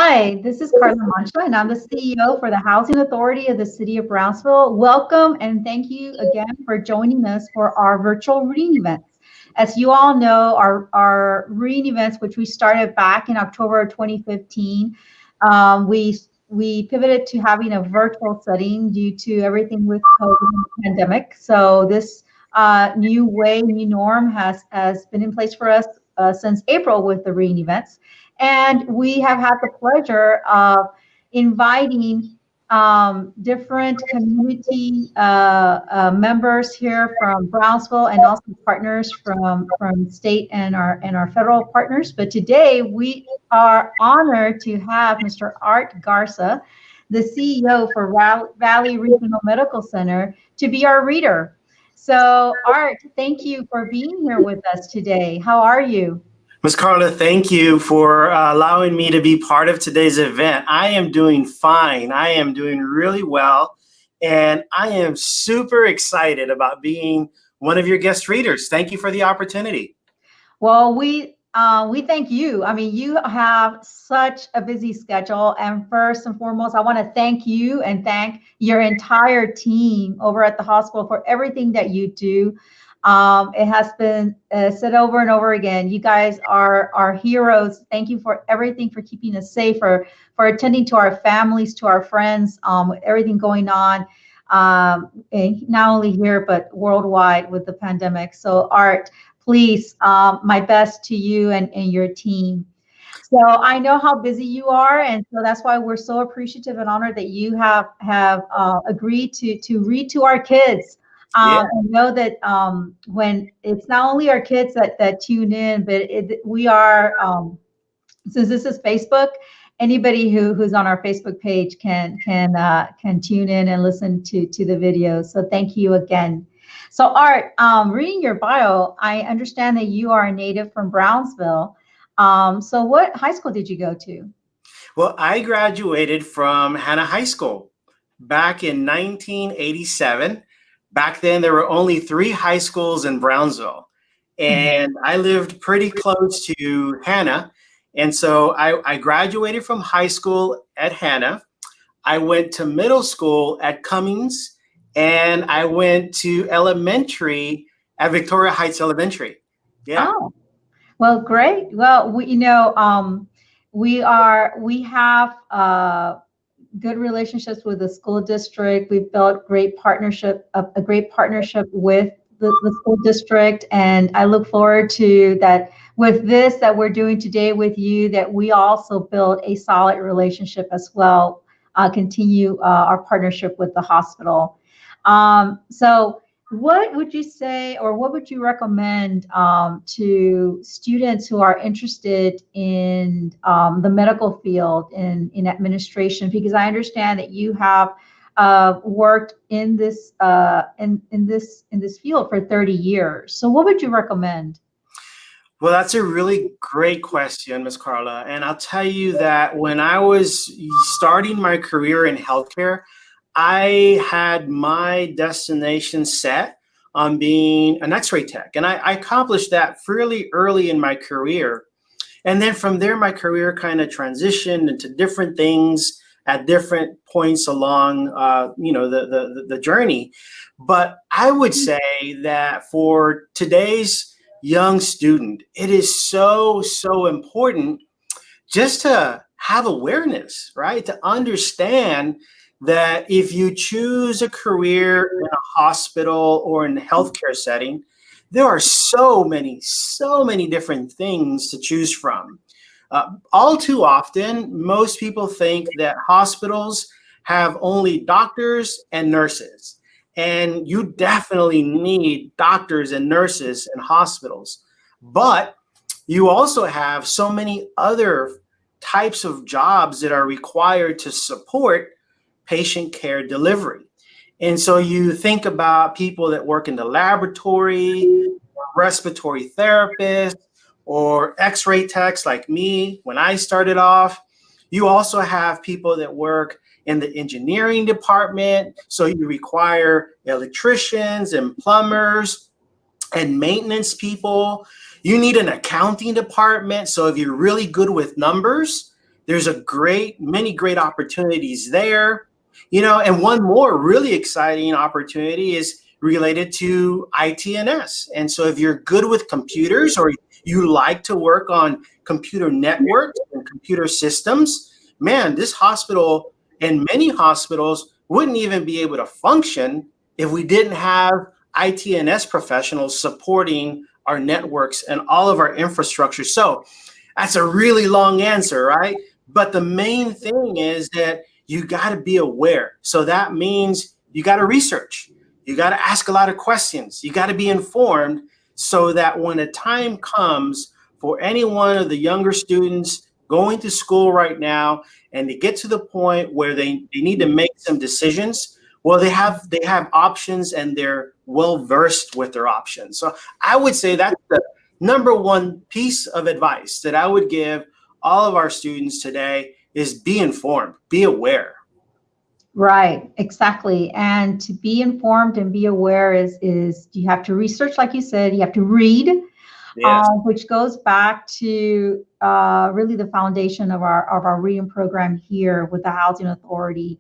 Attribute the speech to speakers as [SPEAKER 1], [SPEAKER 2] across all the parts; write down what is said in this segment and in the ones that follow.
[SPEAKER 1] Hi, this is Carla Mancha, and I'm the CEO for the Housing Authority of the City of Brownsville. Welcome, and thank you again for joining us for our virtual reading events. As you all know, our reading events, which we started back in October of 2015, we pivoted to having a virtual setting due to everything with COVID and the pandemic. So this new norm has been in place for us since April with the reading events. And we have had the pleasure of inviting different community members here from Brownsville and also partners from state and our federal partners. But today we are honored to have Mr. Art Garza, the CEO for Valley Regional Medical Center, to be our reader. So Art, thank you for being here with us today. How are you?
[SPEAKER 2] Ms. Carla, thank you for allowing me to be part of today's event. I am doing fine. I am doing really well. And I am super excited about being one of your guest readers. Thank you for the opportunity.
[SPEAKER 1] Well, we thank you. I mean, you have such a busy schedule. And first and foremost, I want to thank you and thank your entire team over at the hospital for everything that you do. It has been said over and over again. You guys are our heroes. Thank you for everything, for keeping us safe, for attending to our families, to our friends, everything going on, not only here, but worldwide with the pandemic. So Art, please, my best to you and your team. So I know how busy you are, and so that's why we're so appreciative and honored that you have agreed to read to our kids. I know that when it's not only our kids that tune in, but we are, since this is Facebook, anybody who's on our Facebook page can tune in and listen to the video. So thank you again. So Art, reading your bio, I understand that you are a native from Brownsville. So what high school did you go to?
[SPEAKER 2] Well, I graduated from Hannah High School back in 1987. Back then, there were only 3 high schools in Brownsville, and I lived pretty close to Hannah. And so I graduated from high school at Hannah. I went to middle school at Cummings, and I went to elementary at Victoria Heights Elementary. Yeah.
[SPEAKER 1] Oh, well, great. Well, we have good relationships with the school district. We've built a great partnership with the school district. And I look forward to that with this that we're doing today with you, that we also build a solid relationship as well, continue our partnership with the hospital. So what would you say, or what would you recommend to students who are interested in the medical field, in administration? Because I understand that you have worked in this field for 30 years. So what would you recommend?
[SPEAKER 2] Well, that's a really great question, Ms. Carla. And I'll tell you that when I was starting my career in healthcare, I had my destination set on being an X-ray tech, and I accomplished that fairly early in my career. And then from there, my career kind of transitioned into different things at different points along, the journey. But I would say that for today's young student, it is so important just to have awareness, right? To understand that if you choose a career in a hospital or in a healthcare setting, there are so many different things to choose from. All too often, most people think that hospitals have only doctors and nurses, and you definitely need doctors and nurses in hospitals. But you also have so many other types of jobs that are required to support patient care delivery. And so you think about people that work in the laboratory, respiratory therapists, or X-ray techs like me when I started off. You also have people that work in the engineering department. So you require electricians and plumbers and maintenance people. You need an accounting department. So if you're really good with numbers, There's many great opportunities there, and one more really exciting opportunity is related to IT&S. And so if you're good with computers or you like to work on computer networks and computer systems, man, this hospital and many hospitals wouldn't even be able to function if we didn't have IT&S professionals supporting our networks and all of our infrastructure. So that's a really long answer, right? But the main thing is that you got to be aware. So that means you got to research. You got to ask a lot of questions. You got to be informed so that when a time comes for any one of the younger students going to school right now and they get to the point where they need to make some decisions, well, they have options and they're well versed with their options. So I would say that's the number one piece of advice that I would give all of our students today is be informed, be aware.
[SPEAKER 1] Right, exactly. And to be informed and be aware is you have to research, like you said, you have to read,
[SPEAKER 2] Yes.
[SPEAKER 1] which goes back to really the foundation of our reading program here with the Housing Authority,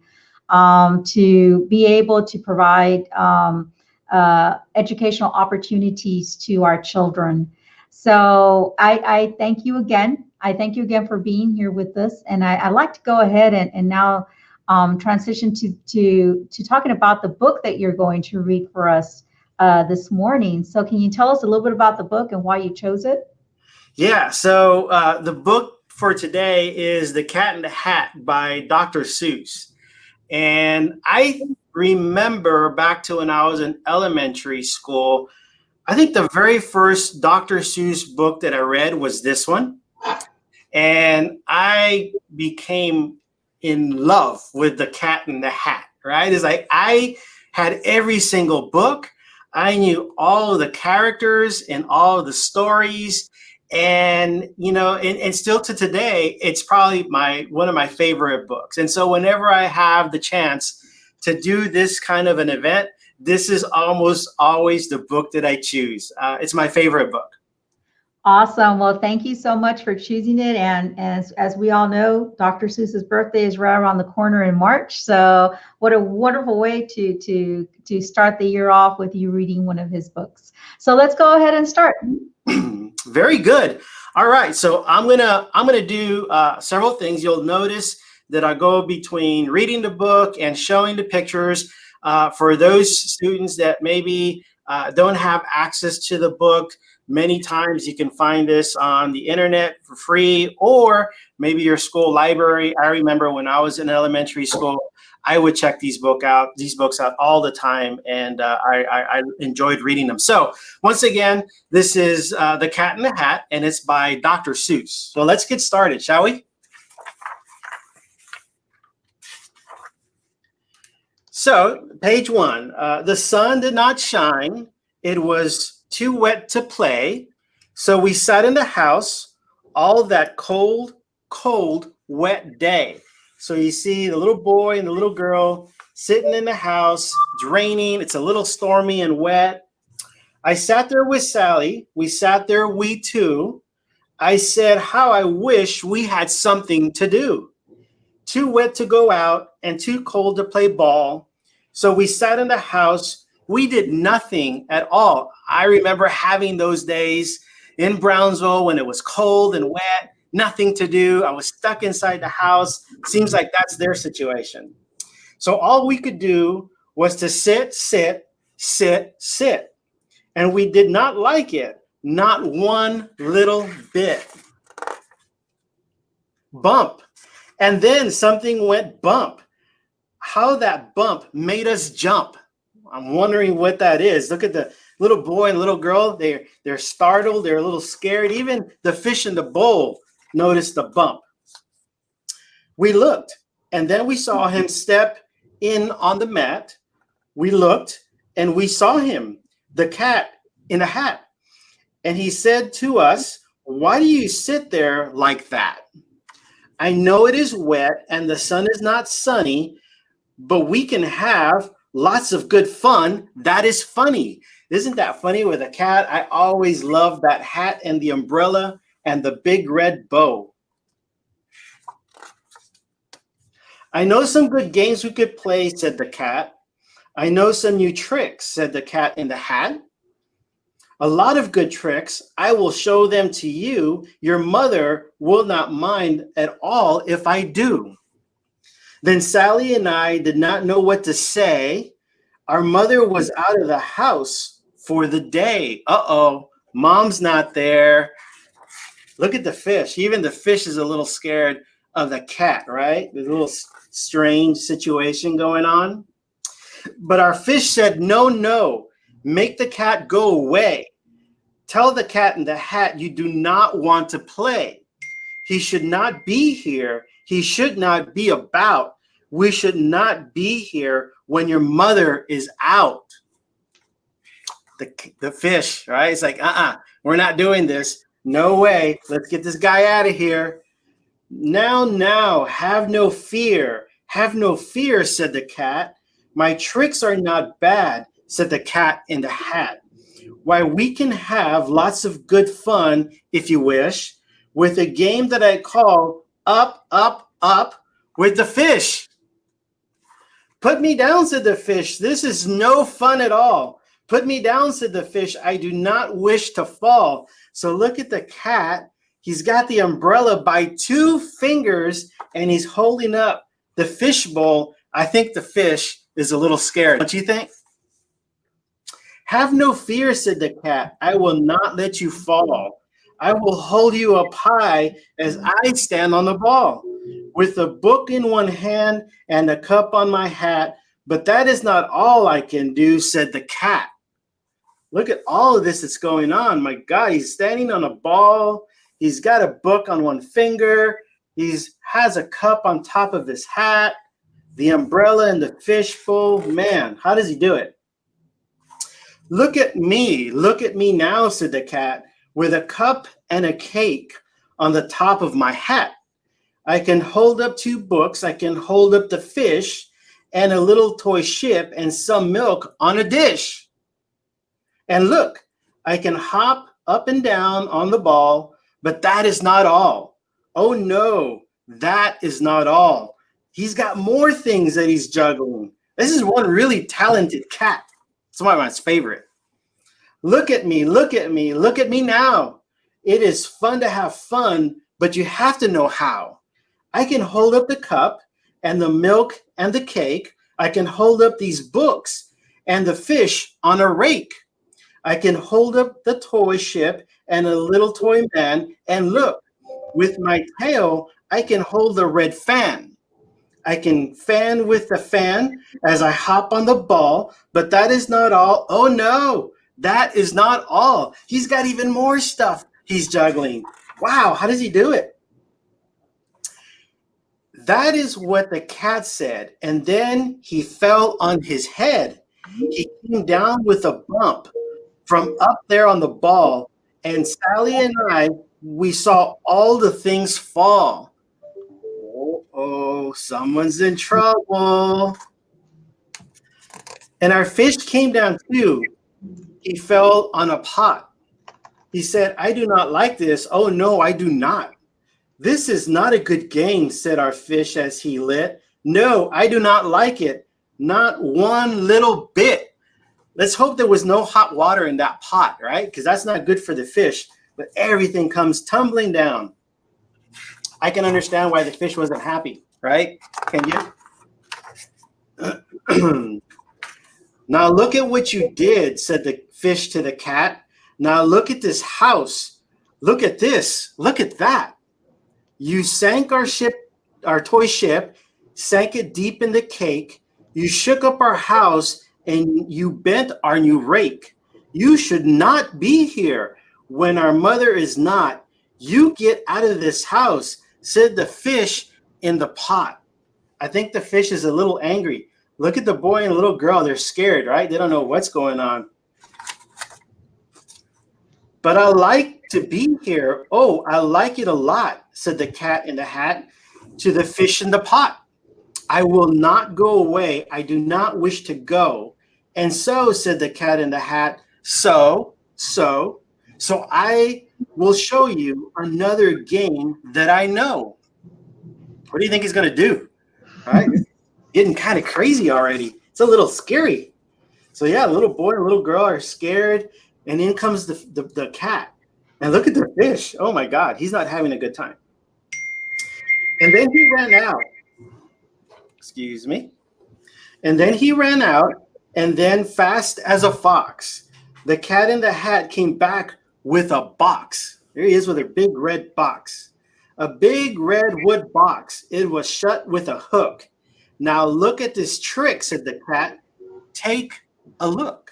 [SPEAKER 1] to be able to provide educational opportunities to our children. So I thank you again. I thank you again for being here with us. And I'd like to go ahead and now transition to talking about the book that you're going to read for us this morning. So can you tell us a little bit about the book and why you chose it?
[SPEAKER 2] Yeah, so the book for today is The Cat in the Hat by Dr. Seuss. And I remember back to when I was in elementary school, I think the very first Dr. Seuss book that I read was this one. And I became in love with The Cat in the Hat, right? It's like I had every single book. I knew all of the characters and all of the stories. And, and still to today, it's probably one of my favorite books. And so whenever I have the chance to do this kind of an event, this is almost always the book that I choose. It's my favorite book.
[SPEAKER 1] Awesome. Well, thank you so much for choosing it. And as we all know, Dr. Seuss's birthday is right around the corner in March. So what a wonderful way to start the year off with you reading one of his books. So let's go ahead and start.
[SPEAKER 2] Very good. All right. So I'm gonna do several things. You'll notice that I go between reading the book and showing the pictures. For those students that maybe don't have access to the book, many times you can find this on the internet for free, or maybe your school library. I remember when I was in elementary school, I would check these books out all the time, and I enjoyed reading them. So once again, this is The Cat in the Hat, and it's by Dr. Seuss. So let's get started, shall we? So page 1, the sun did not shine. It was too wet to play. So we sat in the house all that cold, wet day. So you see the little boy and the little girl sitting in the house, draining. It's a little stormy and wet. I sat there with Sally. We sat there, we two. I said, how I wish we had something to do. Too wet to go out and too cold to play ball. So we sat in the house. We did nothing at all. I remember having those days in Brownsville when it was cold and wet, nothing to do. I was stuck inside the house. Seems like that's their situation. So all we could do was to sit. And we did not like it, not one little bit. Bump. And then something went bump. How that bump made us jump. I'm wondering what that is. Look at the little boy and little girl. They're startled. They're a little scared. Even the fish in the bowl noticed the bump. We looked, and then we saw him step in on the mat. We looked, and we saw him, the cat in a hat. And he said to us, why do you sit there like that? I know it is wet and the sun is not sunny, but we can have lots of good fun. That is funny. Isn't that funny with a cat? I always love that hat and the umbrella and the big red bow. I know some good games we could play, said the cat. I know some new tricks, said the cat in the hat. A lot of good tricks. I will show them to you. Your mother will not mind at all if I do. Then Sally and I did not know what to say. Our mother was out of the house for the day. Uh-oh, mom's not there. Look at the fish. Even the fish is a little scared of the cat, right? There's a little strange situation going on. But our fish said, no, no, make the cat go away. Tell the cat in the hat you do not want to play. He should not be here. He should not be about. We should not be here when your mother is out. The fish, right? It's like, we're not doing this. No way. Let's get this guy out of here. Now, have no fear. Have no fear, said the cat. My tricks are not bad, said the cat in the hat. Why, we can have lots of good fun, if you wish, with a game that I call Up, Up, Up with the Fish. Put me down, said the fish. This is no fun at all. Put me down, said the fish. I do not wish to fall. So look at the cat. He's got the umbrella by 2 fingers, and he's holding up the fish bowl. I think the fish is a little scared. Don't you think? Have no fear, said the cat. I will not let you fall. I will hold you up high as I stand on the ball, with a book in one hand and a cup on my hat. But that is not all I can do, said the cat. Look at all of this that's going on. My God, he's standing on a ball. He's got a book on one finger. He has a cup on top of his hat, the umbrella and the fish bowl. Man, how does he do it? Look at me now, said the cat, with a cup and a cake on the top of my hat. I can hold up 2 books. I can hold up the fish and a little toy ship and some milk on a dish. And look, I can hop up and down on the ball, but that is not all. Oh no, that is not all. He's got more things that he's juggling. This is one really talented cat. It's one of my favorite. Look at me now. It is fun to have fun, but you have to know how. I can hold up the cup and the milk and the cake. I can hold up these books and the fish on a rake. I can hold up the toy ship and a little toy man. And look, with my tail, I can hold the red fan. I can fan with the fan as I hop on the ball, but that is not all. Oh no, that is not all. He's got even more stuff he's juggling. Wow, how does he do it? That is what the cat said. And then he fell on his head. He came down with a bump from up there on the ball. And Sally and I, we saw all the things fall. Oh, someone's in trouble. And our fish came down too. He fell on a pot. He said, I do not like this. Oh no, I do not. This is not a good game, said our fish as he lit. No, I do not like it. Not one little bit. Let's hope there was no hot water in that pot, right? Because that's not good for the fish. But everything comes tumbling down. I can understand why the fish wasn't happy, right? Can you? Now look at what you did, said the fish to the cat. Now look at this house. Look at this. Look at that. You sank our ship, our toy ship, sank it deep in the cake. You shook up our house and you bent our new rake. You should not be here when our mother is not. You get out of this house, said the fish in the pot. I think the fish is a little angry. Look at the boy and the little girl. They're scared, right? They don't know what's going on. But I like to be here. Oh, I like it a lot, said the cat in the hat to the fish in the pot. I will not go away. I do not wish to go. And so, said the cat in the hat, so I will show you another game that I know. What do you think he's going to do? All right, it's getting kind of crazy already. It's a little scary. So yeah, a little boy and a little girl are scared, and in comes the cat. And look at the fish. Oh my God, he's not having a good time. And then he ran out. Excuse me. And then he ran out, and then fast as a fox, the cat in the hat came back with a box. There he is with a big red box. A big red wood box. It was shut with a hook. Now look at this trick, said the cat. Take a look.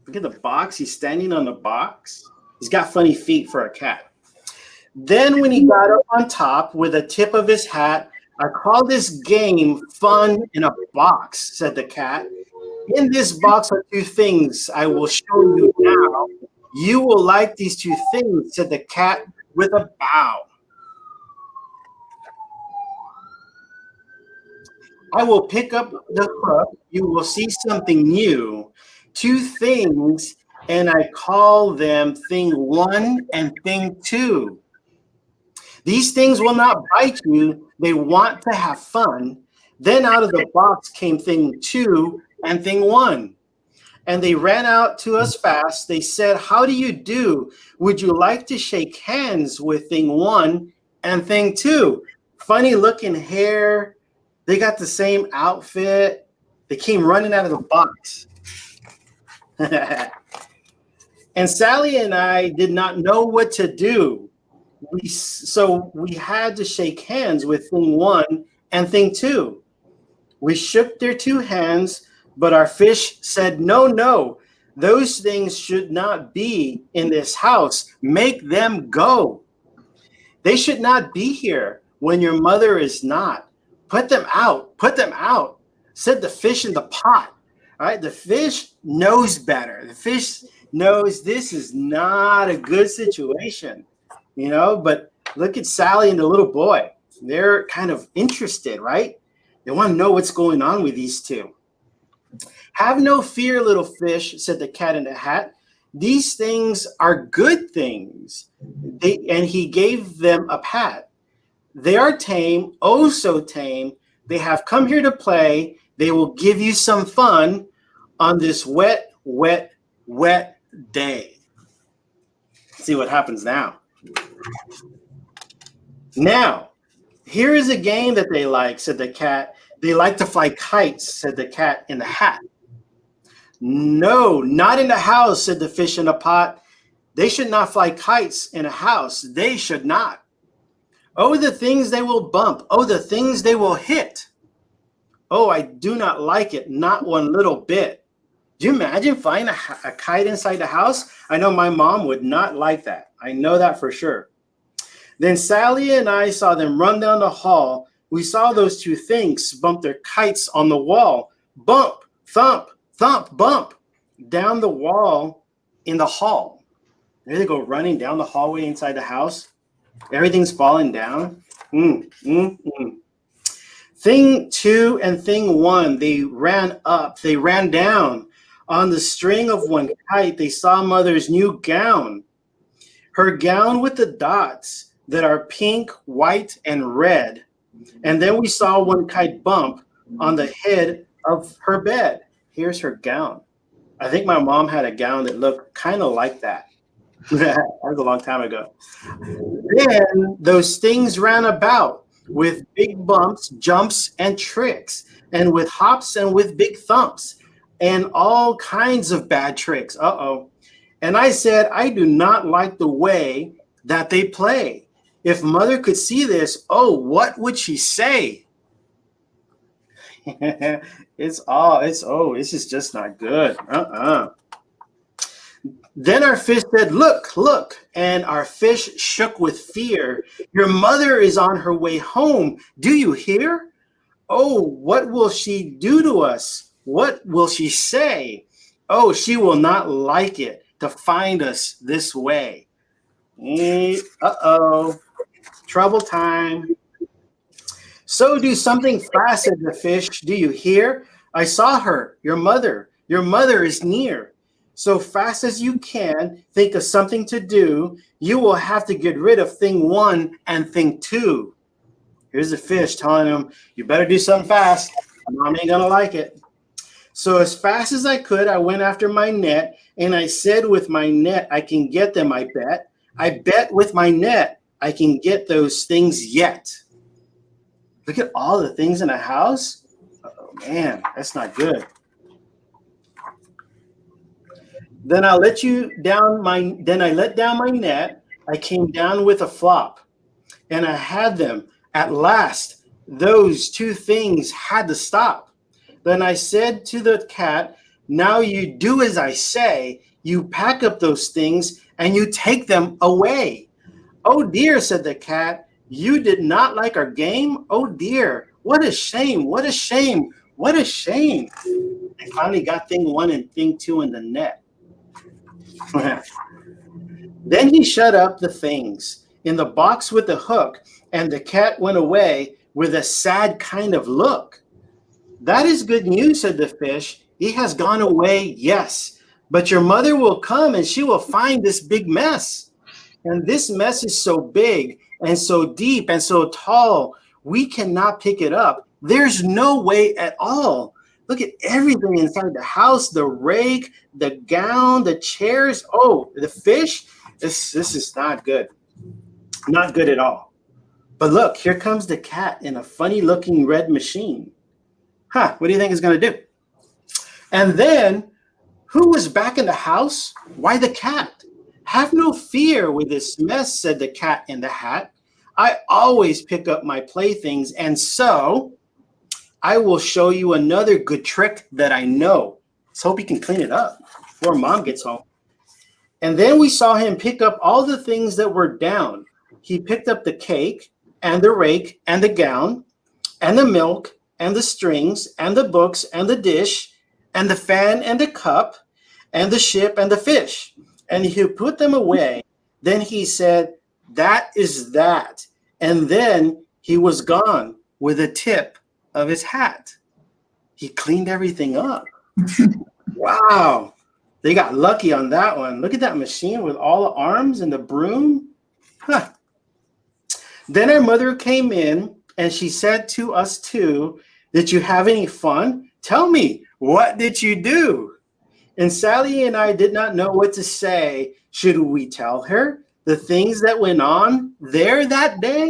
[SPEAKER 2] Look at the box. He's standing on the box. He's got funny feet for a cat. Then when he got up on top with the tip of his hat, I call this game fun in a box, said the cat. In this box are two things I will show you now. You will like these two things, said the cat with a bow. I will pick up the hook. You will see something new. Two things, and I call them thing one and thing two. These things will not bite you. They want to have fun. Then out of the box came thing two and thing one. And they ran out to us fast. They said, how do you do? Would you like to shake hands with thing one and thing two? Funny looking hair. They got the same outfit. They came running out of the box. And Sally and I did not know what to do. So we had to shake hands with thing one and thing two. We shook their two hands, but our fish said, no, no, those things should not be in this house. Make them go. They should not be here when your mother is not. Put them out, said the fish in the pot. All right, the fish knows better. The fish knows this is not a good situation. You know, but look at Sally and the little boy. They're kind of interested, right? They want to know what's going on with these two. Have no fear, little fish, said the cat in the hat. These things are good things. And he gave them a pat. They are tame, oh so tame. They have come here to play. They will give you some fun on this wet, wet, wet day. Let's see what happens now. Now, here is a game that they like, said the cat. They like to fly kites, said the cat in the hat. No, not in the house, said the fish in the pot. They should not fly kites in a house. They should not. Oh, the things they will bump. Oh, the things they will hit. Oh, I do not like it, not one little bit. Do you imagine flying a kite inside the house? I know my mom would not like that. I know that for sure. Then Sally and I saw them run down the hall. We saw those two things bump their kites on the wall. Bump, thump, thump, bump down the wall in the hall. There they go running down the hallway inside the house. Everything's falling down. Thing two and thing one, they ran up, they ran down. On the string of one kite, they saw mother's new gown. Her gown with the dots that are pink, white, and red. And then we saw one kite bump on the head of her bed. Here's her gown. I think my mom had a gown that looked kind of like that. That was a long time ago. Then those things ran about with big bumps, jumps, and tricks, and with hops and with big thumps, and all kinds of bad tricks. Uh-oh. And I said, I do not like the way that they play. If mother could see this, oh, what would she say? This is just not good. Then our fish said, look, look. And our fish shook with fear. Your mother is on her way home. Do you hear? Oh, what will she do to us? What will she say? Oh, she will not like it to find us this way. Uh-oh. Trouble time. So do something fast, said the fish. Do you hear? I saw her. Your mother is near. So fast as you can, think of something to do. You will have to get rid of thing 1 and thing 2. Here's the fish telling him, you better do something fast. Mom ain't gonna like it. So as fast as I could, I went after my net, and I said, with my net, I can get them, I bet. I bet with my net, I can get those things yet. Look at all the things in a house. Oh man, that's not good. Then I let down my net. I came down with a flop, and I had them. At last, those 2 things had to stop. Then I said to the cat, now you do as I say. You pack up those things and you take them away. Oh dear, said the cat, you did not like our game? Oh dear, what a shame, what a shame, what a shame. I finally got thing 1 and thing 2 in the net. Then he shut up the things in the box with the hook, and the cat went away with a sad kind of look. That is good news, said the fish. He has gone away, yes, but your mother will come and she will find this big mess. And this mess is so big and so deep and so tall, we cannot pick it up. There's no way at all. Look at everything inside the house, the rake, the gown, the chairs. Oh, the fish. This is not good. Not good at all. But look, here comes the cat in a funny looking red machine. What do you think it's going to do? And then, who was back in the house? Why, the cat. Have no fear with this mess, said the cat in the hat. I always pick up my playthings, and so I will show you another good trick that I know. Let's hope he can clean it up before Mom gets home. And then we saw him pick up all the things that were down. He picked up the cake and the rake and the gown and the milk and the strings and the books and the dish and the fan and the cup and the ship and the fish. And he put them away. Then he said, that is that. And then he was gone with a tip of his hat. He cleaned everything up. Wow. They got lucky on that one. Look at that machine with all the arms and the broom. Then our mother came in and she said to us too, did you have any fun? Tell me, what did you do? And Sally and I did not know what to say. Should we tell her the things that went on there that day?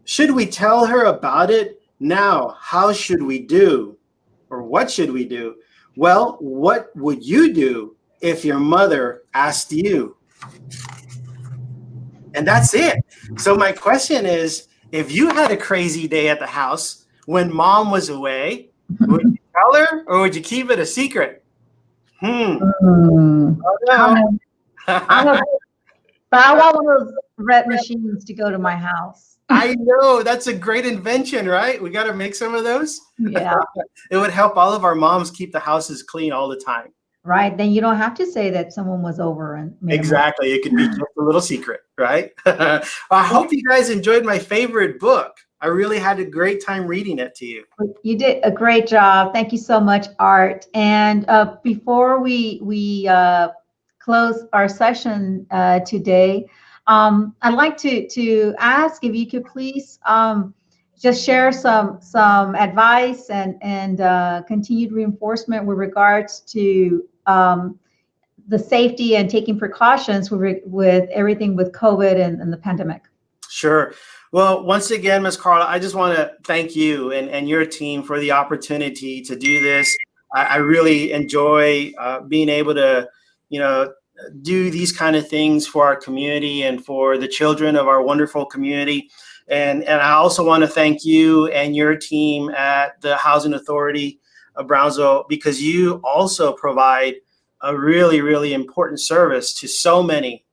[SPEAKER 2] Should we tell her about it? Now, how should we do? Or what should we do? Well, what would you do if your mother asked you? And that's it. So my question is, if you had a crazy day at the house when Mom was away, would you tell her or would you keep it a secret? Oh, no.
[SPEAKER 1] But I want one of those red machines to go to my house.
[SPEAKER 2] I know, that's a great invention, right? We got to make some of those.
[SPEAKER 1] Yeah.
[SPEAKER 2] It would help all of our moms keep the houses clean all the time.
[SPEAKER 1] Right. Then you don't have to say that someone was over and
[SPEAKER 2] exactly. It could be just a little secret, right? I hope you guys enjoyed my favorite book. I really had a great time reading it to you.
[SPEAKER 1] You did a great job. Thank you so much, Art. And before we close our session today, I'd like to ask if you could please just share some advice and continued reinforcement with regards to the safety and taking precautions with everything with COVID and the pandemic.
[SPEAKER 2] Sure. Well, once again, Ms. Carla, I just want to thank you and your team for the opportunity to do this. I really enjoy being able to, do these kind of things for our community and for the children of our wonderful community. And I also want to thank you and your team at the Housing Authority of Brownsville, because you also provide a really, really important service to so many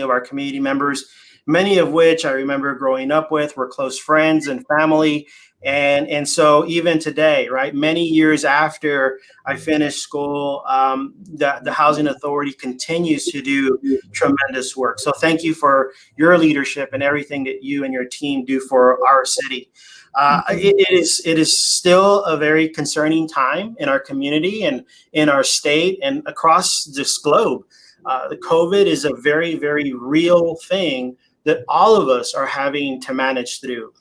[SPEAKER 2] of our community members, many of which I remember growing up with, were close friends and family. And so even today, right, many years after I finished school, the Housing Authority continues to do tremendous work. So thank you for your leadership and everything that you and your team do for our city. It is still a very concerning time in our community and in our state and across this globe. The COVID is a very, very real thing that all of us are having to manage through.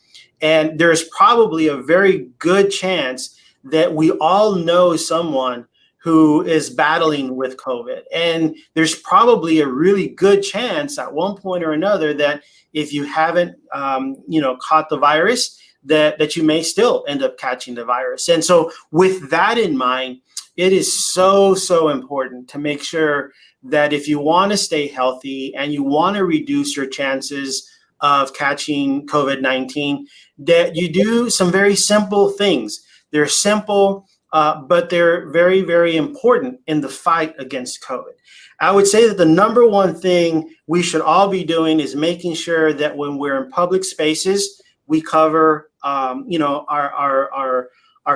[SPEAKER 2] And there's probably a very good chance that we all know someone who is battling with COVID. And there's probably a really good chance at one point or another that if you haven't, caught the virus, that you may still end up catching the virus. And so with that in mind, it is so, so important to make sure that if you want to stay healthy and you want to reduce your chances of catching COVID-19, that you do some very simple things. They're simple, but they're very, very important in the fight against COVID. I would say that the number one thing we should all be doing is making sure that when we're in public spaces, we cover, our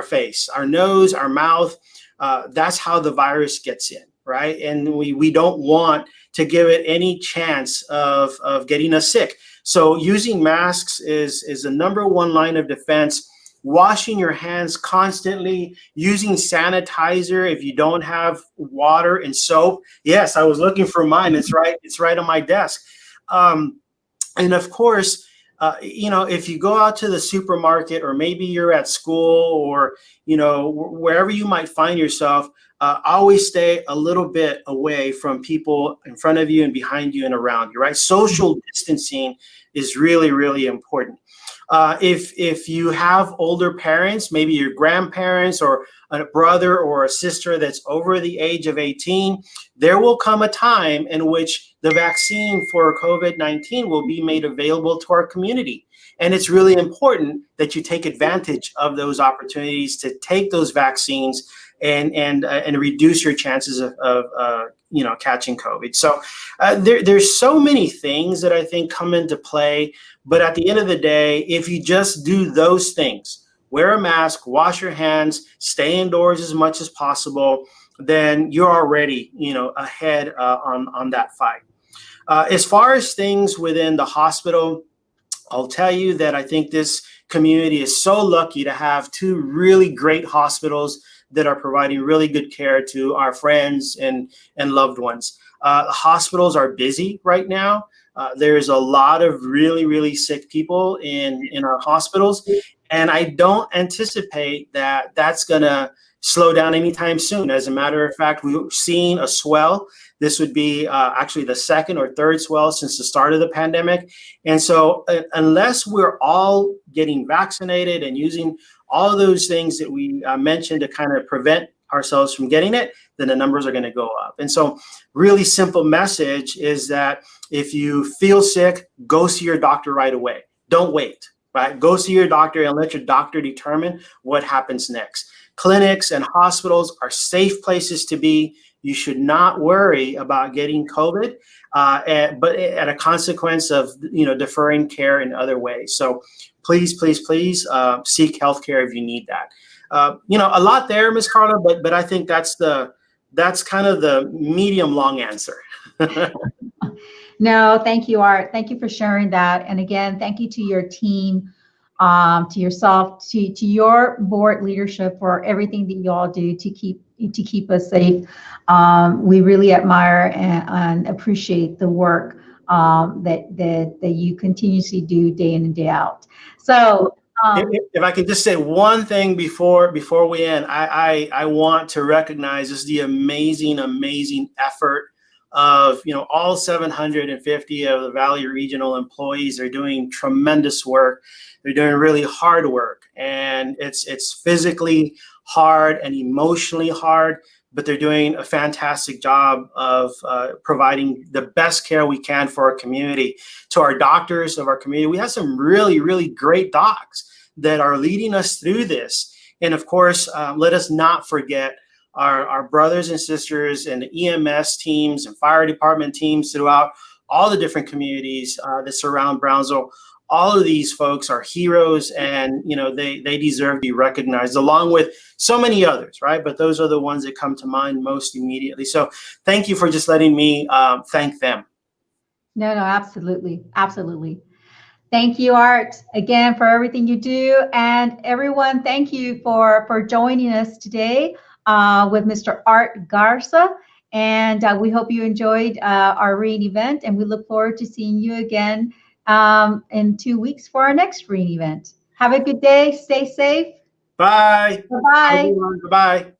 [SPEAKER 2] face, our nose, our mouth. That's how the virus gets in, right? And we don't want to give it any chance of getting us sick. So using masks is the number one line of defense. Washing your hands constantly, using sanitizer if you don't have water and soap. Yes, I was looking for mine. It's right on my desk. And of course, if you go out to the supermarket or maybe you're at school or, wherever you might find yourself, always stay a little bit away from people in front of you and behind you and around you, right? Social distancing is really, really important. If you have older parents, maybe your grandparents or a brother or a sister that's over the age of 18, there will come a time in which the vaccine for COVID-19 will be made available to our community. And it's really important that you take advantage of those opportunities to take those vaccines and reduce your chances of catching COVID. So there's so many things that I think come into play. But at the end of the day, if you just do those things, wear a mask, wash your hands, stay indoors as much as possible, then you're already, ahead on that fight. As far as things within the hospital, I'll tell you that I think this community is so lucky to have two really great hospitals that are providing really good care to our friends and loved ones. The hospitals are busy right now. There's a lot of really, really sick people in our hospitals. And I don't anticipate that that's going to slow down anytime soon. As a matter of fact, we've seen a swell. This would be actually the second or third swell since the start of the pandemic. And so unless we're all getting vaccinated and using all of those things that we mentioned to kind of prevent ourselves from getting it, then the numbers are going to go up. And so really simple message is that if you feel sick, go see your doctor right away. Don't wait, right? Go see your doctor and let your doctor determine what happens next. Clinics and hospitals are safe places to be. You should not worry about getting COVID, but at a consequence of deferring care in other ways. So please, please, please seek healthcare if you need that. A lot there, Ms. Carla, but I think that's kind of the medium long answer.
[SPEAKER 1] No, thank you, Art. Thank you for sharing that. And again, thank you to your team, to yourself, to your board leadership for everything that you all do to keep us safe. We really admire and appreciate the work that you continuously do day in and day out. So
[SPEAKER 2] if I can just say one thing before we end, I want to recognize just the amazing effort of all 750 of the Valley Regional employees. They're doing tremendous work. They're doing really hard work, and it's physically hard and emotionally hard, but they're doing a fantastic job of providing the best care we can for our community. To our doctors of our community, we have some really, really great docs that are leading us through this. And of course, let us not forget our brothers and sisters and the EMS teams and fire department teams throughout all the different communities that surround Brownsville. All of these folks are heroes, and they deserve to be recognized along with so many others, right? But those are the ones that come to mind most immediately. So thank you for just letting me thank them.
[SPEAKER 1] No, absolutely. Thank you, Art, again for everything you do. And everyone, thank you for joining us today with Mr. Art Garza. And we hope you enjoyed our reading event. And we look forward to seeing you again in 2 weeks for our next reading event. Have a good day. Stay safe.
[SPEAKER 2] Bye.
[SPEAKER 1] Bye-bye.
[SPEAKER 2] Bye.